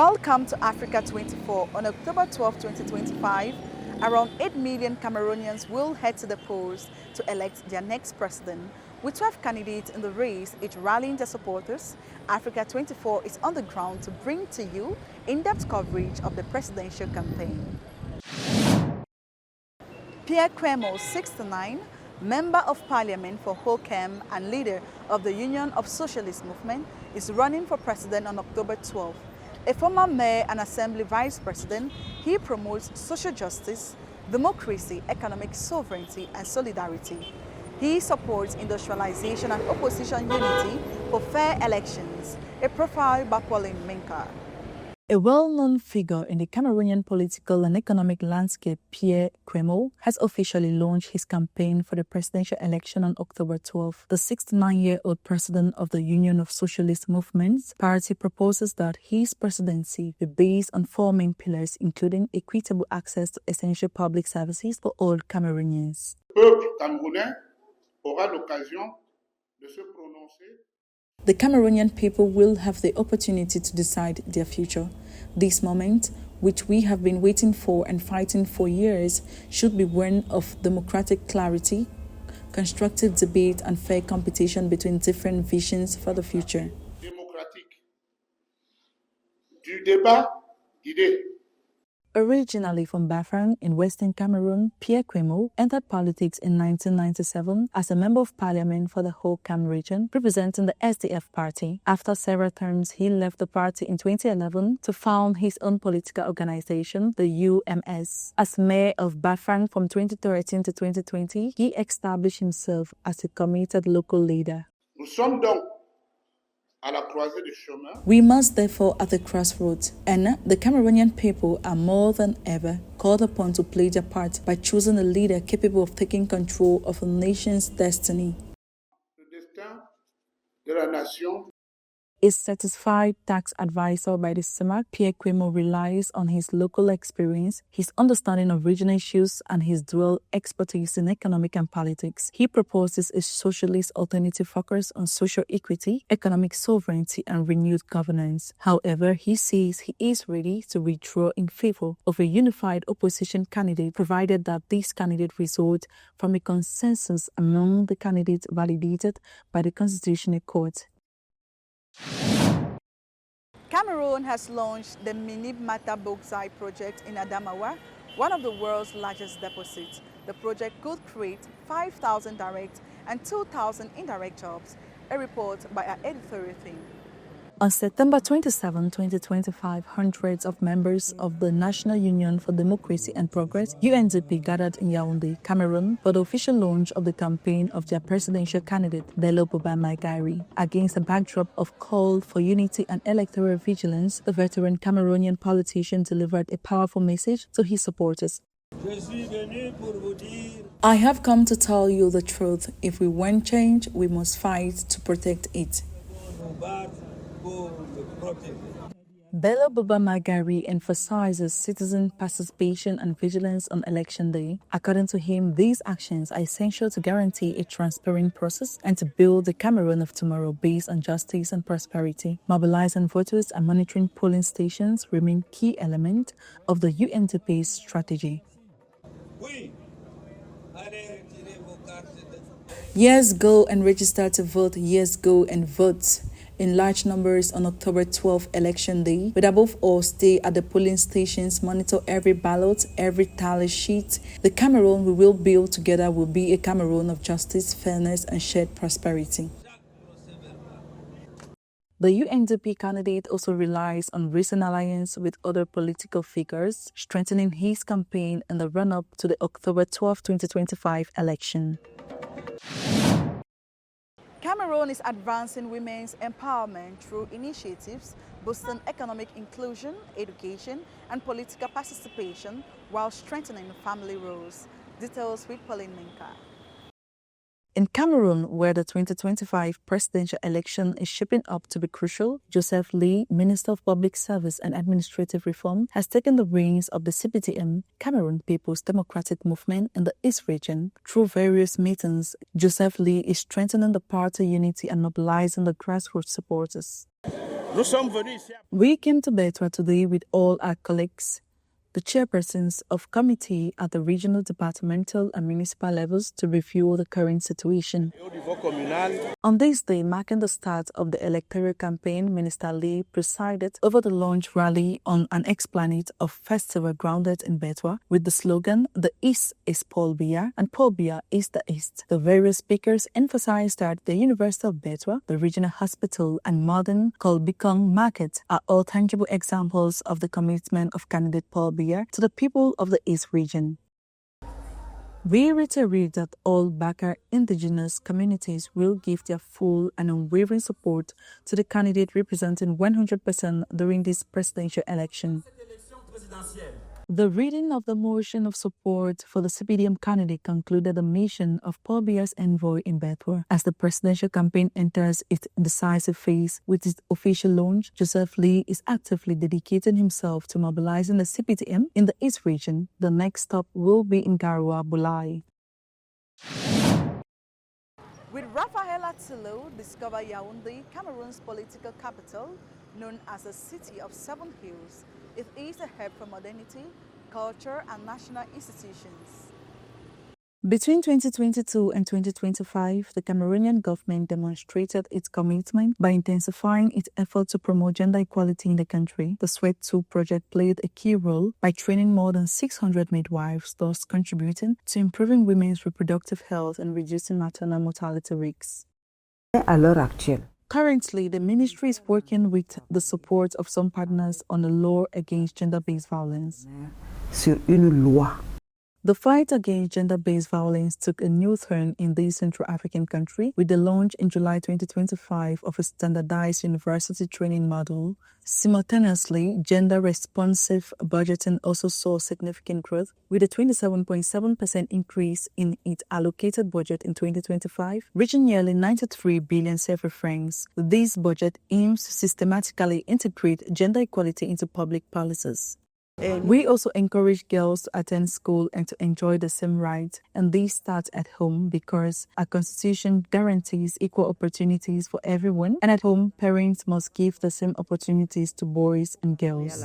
Welcome to Africa 24. On October 12, 2025, around 8 million Cameroonians will head to the polls to elect their next president. With 12 candidates in the race, each rallying their supporters, Africa 24 is on the ground to bring to you in-depth coverage of the presidential campaign. Pierre Kwemo, 69, Member of Parliament for Hokem and leader of the Union of Socialist Movement, is running for president on October 12. A former mayor and assembly vice president, he promotes social justice, democracy, economic sovereignty, and solidarity. He supports industrialization and opposition unity for fair elections. A profile by Pauline Minka. A well-known figure in the Cameroonian political and economic landscape, Pierre Kwemo, has officially launched his campaign for the presidential election on October 12. The 69-year-old president of the Union of Socialist Movements party proposes that his presidency be based on four main pillars, including equitable access to essential public services for all Cameroonians. Le peuple camerounais aura l'occasion de se prononcer. The Cameroonian people will have the opportunity to decide their future. This moment, which we have been waiting for and fighting for years, should be one of democratic clarity, constructive debate, and fair competition between different visions for the future. Démocratique. Du débat d'idées. Originally from Bafang in Western Cameroon, Pierre Kwemo entered politics in 1997 as a member of parliament for the Hokem region, representing the SDF party. After several terms, he left the party in 2011 to found his own political organization, the UMS. As mayor of Bafang from 2013 to 2020, he established himself as a committed local leader. Nous sommes donc à la croisée des chemins. We must therefore at the crossroads, and the Cameroonian people are more than ever called upon to play their part by choosing a leader capable of taking control of a nation's destiny. Le destin de la nation. A satisfied tax advisor by the CEMAC, Pierre Kwemo relies on his local experience, his understanding of regional issues, and his dual expertise in economic and politics. He proposes a socialist alternative focus on social equity, economic sovereignty, and renewed governance. However, he says he is ready to withdraw in favor of a unified opposition candidate, provided that this candidate results from a consensus among the candidates validated by the Constitutional Court. Cameroon has launched the Mini Mata Bauxite project in Adamawa, one of the world's largest deposits. The project could create 5,000 direct and 2,000 indirect jobs, a report by our editorial team. On September 27, 2025, hundreds of members of the National Union for Democracy and Progress, UNDP, gathered in Yaoundé, Cameroon, for the official launch of the campaign of their presidential candidate, Bello Maïgari. Against a backdrop of call for unity and electoral vigilance, the veteran Cameroonian politician delivered a powerful message to his supporters. I have come to tell you the truth. If we want change, we must fight to protect it. Bello Maïgari emphasizes citizen participation and vigilance on election day. According to him, these actions are essential to guarantee a transparent process and to build the Cameroon of tomorrow based on justice and prosperity. Mobilizing voters and monitoring polling stations remain key elements of the UNDP's strategy. Yes, go and register to vote. Yes, go and vote in large numbers on October 12 election day, but above all, stay at the polling stations, monitor every ballot, every tally sheet. The Cameroon we will build together will be a Cameroon of justice, fairness, and shared prosperity. The UNDP candidate also relies on recent alliance with other political figures, strengthening his campaign in the run-up to the October 12, 2025 election. Cameroon is advancing women's empowerment through initiatives boosting economic inclusion, education, and political participation while strengthening family roles. Details with Pauline Minka. In Cameroon, where the 2025 presidential election is shaping up to be crucial, Joseph Lee, Minister of Public Service and Administrative Reform, has taken the reins of the CPDM, Cameroon People's Democratic Movement, in the East region. Through various meetings, Joseph Lee is strengthening the party unity and mobilizing the grassroots supporters. Nous sommes venus ici. We came to Betua today with all our colleagues, the chairpersons of committee at the regional, departmental and municipal levels to review the current situation. Au niveau communal, On this day, marking the start of the electoral campaign, Minister Lee presided over the launch rally on an esplanade of festival grounded in Betua with the slogan, "The East is Paul Biya and Paul Biya is the East." The various speakers emphasized that the University of Betua, the regional hospital and modern Kolbikong market are all tangible examples of the commitment of candidate Paul Biya to the people of the East region. We reiterate that all Bakar indigenous communities will give their full and unwavering support to the candidate representing 100% during this presidential election. The reading of the motion of support for the CPDM candidate concluded the mission of Paul Biya's envoy in Betua. As the presidential campaign enters its decisive phase with its official launch, Joseph Lee is actively dedicating himself to mobilizing the CPDM in the East region. The next stop will be in Garua, Bulai. With Raphael Attilo discover Yaoundé, Cameroon's political capital, known as the City of Seven Hills. It is a hub for modernity, culture, and national institutions. Between 2022 and 2025, the Cameroonian government demonstrated its commitment by intensifying its efforts to promote gender equality in the country. The SWEAT 2 project played a key role by training more than 600 midwives, thus contributing to improving women's reproductive health and reducing maternal mortality risks. Currently, the ministry is working with the support of some partners on a law against gender-based violence. The fight against gender-based violence took a new turn in this Central African country with the launch in July 2025 of a standardized university training model. Simultaneously, gender-responsive budgeting also saw significant growth, with a 27.7% increase in its allocated budget in 2025, reaching nearly 93 billion CFA francs. This budget aims to systematically integrate gender equality into public policies. We also encourage girls to attend school and to enjoy the same rights, and these start at home because our constitution guarantees equal opportunities for everyone, and at home, parents must give the same opportunities to boys and girls.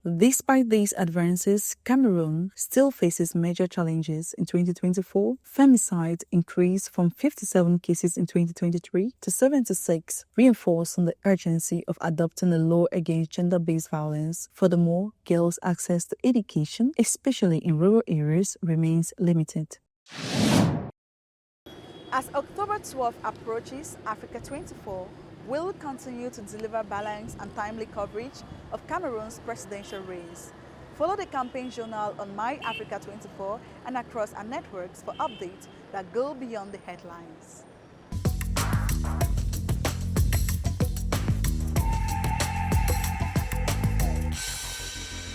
Despite these advances, Cameroon still faces major challenges. In 2024, femicide increased from 57 cases in 2023 to 76, reinforcing the urgency of adopting a law against gender-based violence. Furthermore, girls' access to education, especially in rural areas, remains limited. As October 12 approaches, Africa 24 will continue to deliver balanced and timely coverage of Cameroon's presidential race. Follow the campaign journal on My Africa 24 and across our networks for updates that go beyond the headlines.